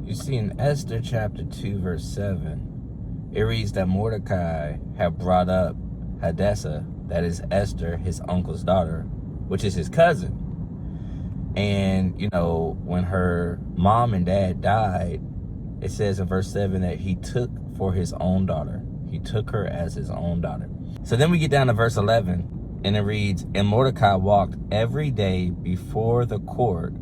You see, in Esther chapter 2, verse 7, it reads that Mordecai had brought up Hadassah, that is Esther, his uncle's daughter, which is his cousin. And, you know, when her mom and dad died, it says in verse 7 that he took for his own daughter. He took her as his own daughter. So then we get down to verse 11, and it reads, and Mordecai walked every day before the court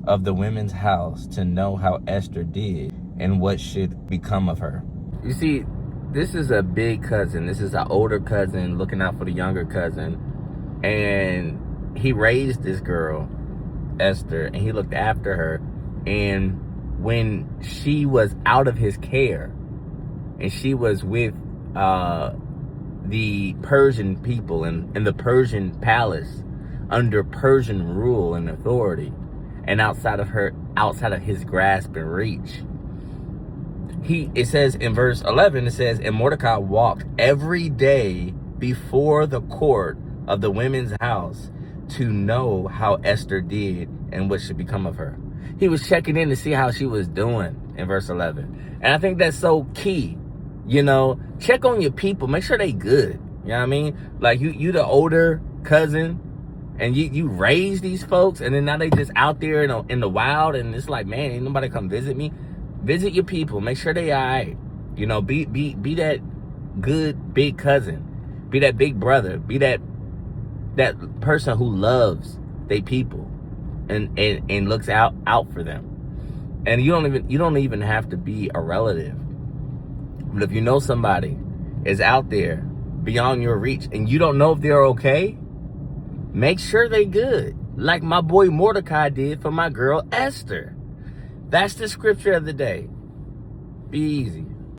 of the women's house to know how Esther did and what should become of her. You see, this is a big cousin. This is an older cousin looking out for the younger cousin. And he raised this girl, Esther, and he looked after her. And when she was out of his care and she was with the Persian people and the Persian palace under Persian rule and authority, and outside of his grasp and reach, it says in verse 11, it says, and Mordecai walked every day before the court of the women's house to know how Esther did and what should become of her. He was checking in to see how she was doing in verse 11. And I think that's so key. You know, check on your people. Make sure they good. You know what I mean? Like you the older cousin, and you raise these folks, and then now they just out there in the wild, and it's like, man, ain't nobody come visit me. Visit your people. Make sure they all right. You know, be that good big cousin. Be that big brother. Be that person who loves their people and looks out for them. And you don't even have to be a relative. But if you know somebody is out there beyond your reach and you don't know if they're okay, make sure they good. Like my boy Mordecai did for my girl Esther. That's the scripture of the day. Be easy.